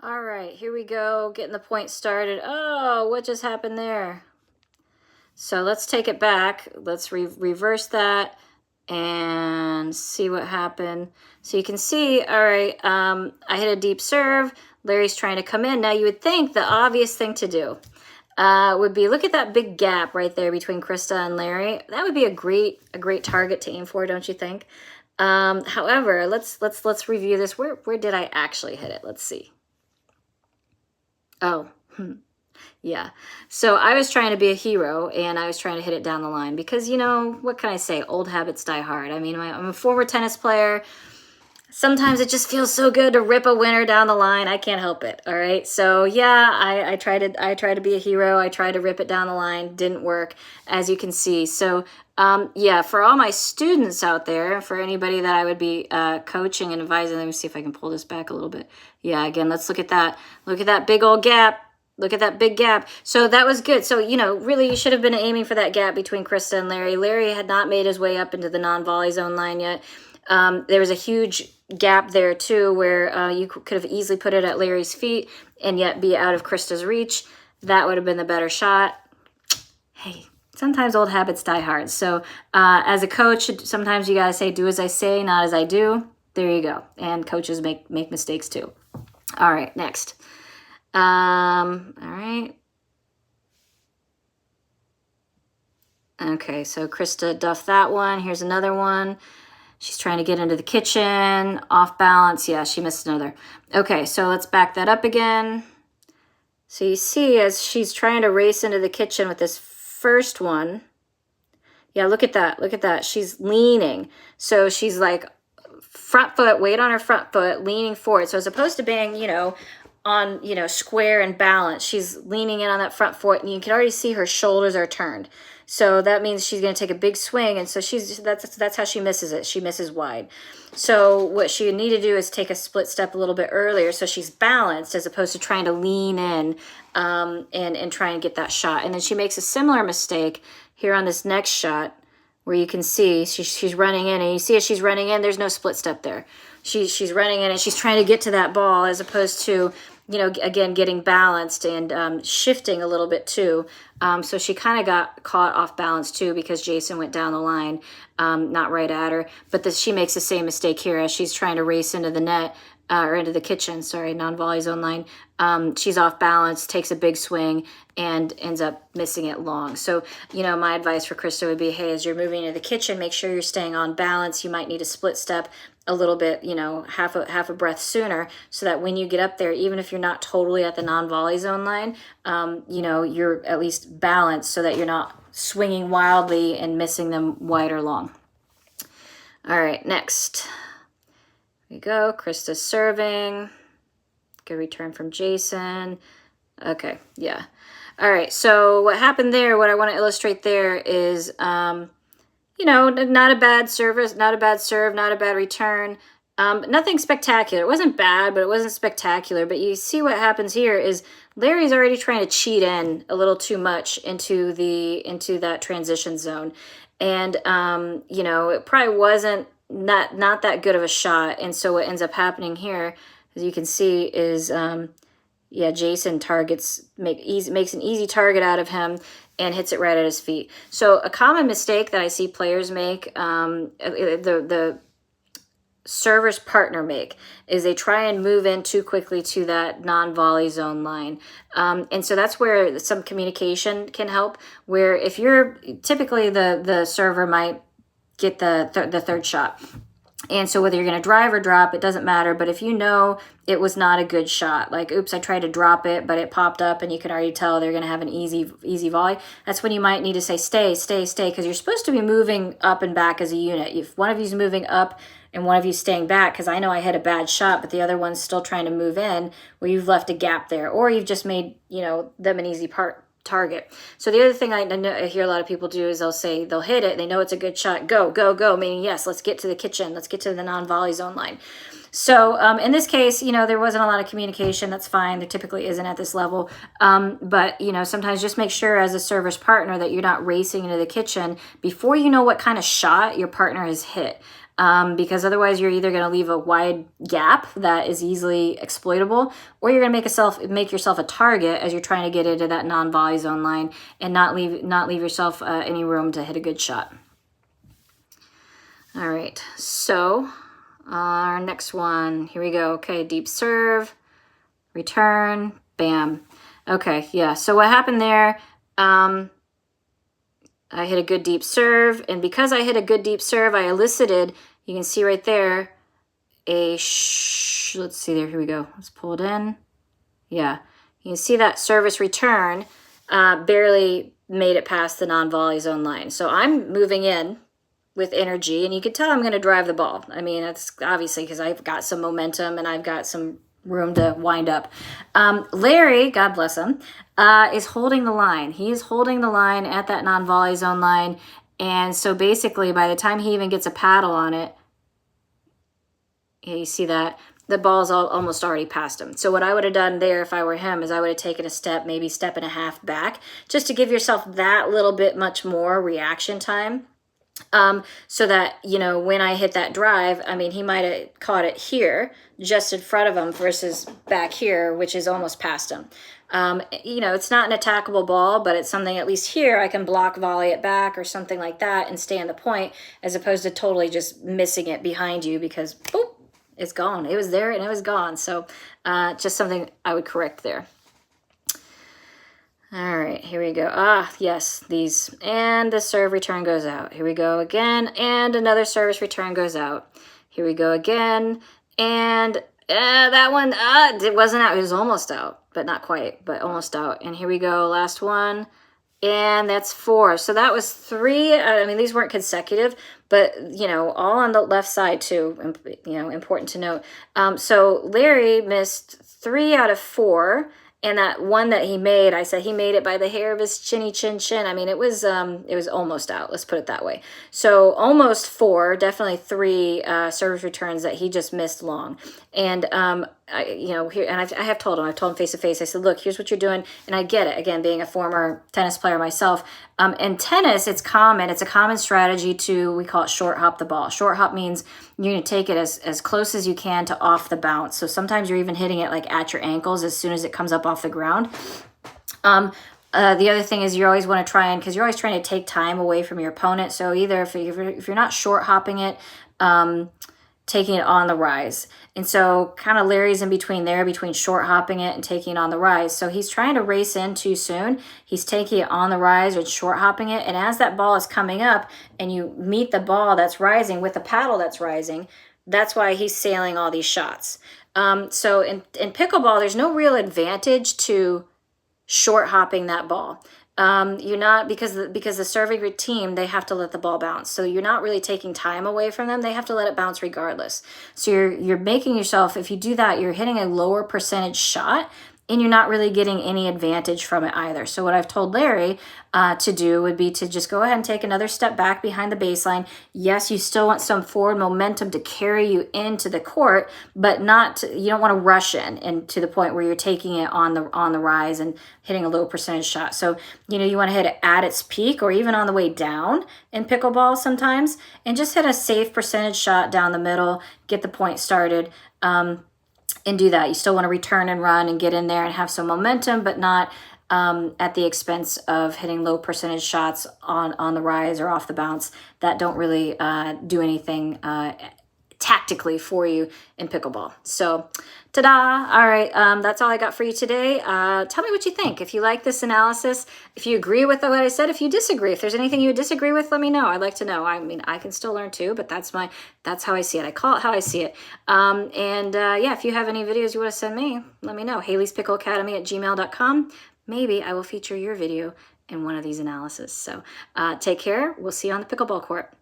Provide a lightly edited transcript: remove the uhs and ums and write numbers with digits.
All right, here we go, getting the point started. Oh, what just happened there? So let's take it back. Let's reverse that and see what happened. So you can see, all right, I hit a deep serve. Larry's trying to come in. Now you would think the obvious thing to do would be, look at that big gap right there between Krista and Larry. That would be a great target to aim for, don't you think? However, let's review this. Where did I actually hit it? Let's see. Oh, yeah. So I was trying to be a hero, and I was trying to hit it down the line because, you know, what can I say? Old habits die hard. I mean, I'm a former tennis player. Sometimes it just feels so good to rip a winner down the line. I can't help it. All right. So yeah, I tried to be a hero. I tried to rip it down the line. Didn't work, as you can see. So yeah, for all my students out there, for anybody that I would be coaching and advising, let me see if I can pull this back a little bit. Yeah, again, let's look at that. Look at that big old gap. Look at that big gap. So that was good. So, you know, really you should have been aiming for that gap between Krista and Larry. Larry had not made his way up into the non-volley zone line yet. There was a huge gap there too where you could have easily put it at Larry's feet and yet be out of Krista's reach. That would have been the better shot. Hey, sometimes old habits die hard. So as a coach, sometimes you got to say, do as I say, not as I do. There you go. And coaches make mistakes too. All right, next. All right. Okay, so Krista duffed that one. Here's another one. She's trying to get into the kitchen, off balance. Yeah, she missed another. Okay, so let's back that up again. So you see as she's trying to race into the kitchen with this first one. Yeah, look at that. Look at that. She's leaning. So she's like front foot, weight on her front foot, leaning forward. So as opposed to being, you know, on, you know, square and balance, she's leaning in on that front foot, and you can already see her shoulders are turned. So that means she's going to take a big swing, and so that's how she misses it. She misses wide. So what she would need to do is take a split step a little bit earlier, so she's balanced as opposed to trying to lean in and try and get that shot. And then she makes a similar mistake here on this next shot, where you can see she's running in, and you see as she's running in, there's no split step there. She's running in and she's trying to get to that ball as opposed to, you know, again, getting balanced and shifting a little bit too. So she kind of got caught off balance too because Jason went down the line, not right at her. But she makes the same mistake here as she's trying to race into the net or into the kitchen, sorry, non-volley zone line. She's off balance, takes a big swing, and ends up missing it long. So, you know, my advice for Krista would be, hey, as you're moving into the kitchen, make sure you're staying on balance. You might need a split step a little bit, you know, half a breath sooner, so that when you get up there, even if you're not totally at the non-volley zone line, you know, you're at least balanced so that you're not swinging wildly and missing them wide or long. All right, next. Here we go. Krista's serving. Good return from Jason. Okay, yeah. All right, so what happened there, what I want to illustrate there is, you know, not a bad service, not a bad serve, not a bad return. Nothing spectacular. It wasn't bad, but it wasn't spectacular. But you see what happens here is Larry's already trying to cheat in a little too much into that transition zone. And, you know, it probably wasn't not that good of a shot. And so what ends up happening here, as you can see, is, yeah, Jason makes an easy target out of him and hits it right at his feet. So a common mistake that I see players make, the server's partner make, is they try and move in too quickly to that non-volley zone line. And so that's where some communication can help, where if you're typically the server might get the third shot. And so whether you're going to drive or drop, it doesn't matter. But if you know it was not a good shot, like, oops, I tried to drop it, but it popped up, and you can already tell they're going to have an easy volley, that's when you might need to say, stay, because you're supposed to be moving up and back as a unit. If one of you's moving up and one of you's staying back, because I know I hit a bad shot, but the other one's still trying to move in, well, you've left a gap there, or you've just made, you know, them an easy target. So the other thing I hear a lot of people do is they'll hit it, they know it's a good shot, go, meaning yes, let's get to the kitchen, let's get to the non-volley zone line. So in this case, you know, there wasn't a lot of communication. That's fine. There typically isn't at this level. But, you know, sometimes just make sure as a server's partner that you're not racing into the kitchen before you know what kind of shot your partner has hit. because otherwise you're either going to leave a wide gap that is easily exploitable, or you're going to make yourself a target as you're trying to get into that non-volley zone line and not leave yourself any room to hit a good shot. All right, so our next one, here we go. Okay, deep serve, return, bam. Okay, yeah, so what happened there, I hit a good deep serve, and because I hit a good deep serve, I elicited, you can see right there, let's see there, here we go. Let's pull it in. Yeah, you can see that service return barely made it past the non-volley zone line. So I'm moving in with energy, and you can tell I'm going to drive the ball. I mean, that's obviously because I've got some momentum and I've got some room to wind up. Larry, God bless him, is holding the line. He is holding the line at that non-volley zone line. And so basically by the time he even gets a paddle on it, you see that the ball's almost already past him. So what I would have done there if I were him is I would have taken a step, maybe step and a half back, just to give yourself that little bit much more reaction time. So that, you know, when I hit that drive, I mean, he might have caught it here, just in front of him versus back here, which is almost past him. You know, it's not an attackable ball, but it's something at least here I can block volley it back or something like that and stay on the point, as opposed to totally just missing it behind you because, boop, it's gone. It was there and it was gone. So just something I would correct there. All right, here we go. Ah, yes, these. And the serve return goes out. Here we go again. And another service return goes out. Here we go again. And that one, it wasn't out. It was almost out, but not quite, but almost out. And here we go, last one. And that's 4. So that was 3. I mean, these weren't consecutive, but, you know, all on the left side too, you know, important to note. So Larry missed 3 out of 4. And that one that he made, I said he made it by the hair of his chinny chin chin. I mean, it was almost out. Let's put it that way. So almost 4, definitely 3 service returns that he just missed long. And I have told him face to face. I said, look, here's what you're doing, and I get it. Again, being a former tennis player myself, in tennis, it's common. It's a common strategy we call it short hop the ball. Short hop means you're going to take it as close as you can to off the bounce. So sometimes you're even hitting it like at your ankles as soon as it comes up off the ground. The other thing is you always want to try because you're always trying to take time away from your opponent. So either if you're not short hopping it, taking it on the rise. And so kind of Larry's in between there, between short hopping it and taking it on the rise. So he's trying to race in too soon. He's taking it on the rise or short hopping it. And as that ball is coming up and you meet the ball that's rising with the paddle that's rising, that's why he's sailing all these shots. So in pickleball, there's no real advantage to short hopping that ball. You're not, because the serving team, they have to let the ball bounce. So you're not really taking time away from them. They have to let it bounce regardless. So you're making yourself, if you do that, you're hitting a lower percentage shot, and you're not really getting any advantage from it either. So what I've told Larry to do would be to just go ahead and take another step back behind the baseline. Yes, you still want some forward momentum to carry you into the court, but you don't want to rush in and to the point where you're taking it on the rise and hitting a low percentage shot. So, you want to hit it at its peak or even on the way down in pickleball sometimes, and just hit a safe percentage shot down the middle, get the point started. And do that. You still want to return and run and get in there and have some momentum, but not at the expense of hitting low percentage shots on the rise or off the bounce that don't really do anything tactically for you in pickleball. So, ta-da! All right, that's all I got for you today. Tell me what you think. If you like this analysis, if you agree with what I said, if you disagree, if there's anything you disagree with, let me know. I'd like to know. I mean, I can still learn too, but that's how I see it. I call it how I see it. If you have any videos you want to send me, let me know. Haley'sPickleAcademy@gmail.com. Maybe I will feature your video in one of these analyses. So take care. We'll see you on the pickleball court.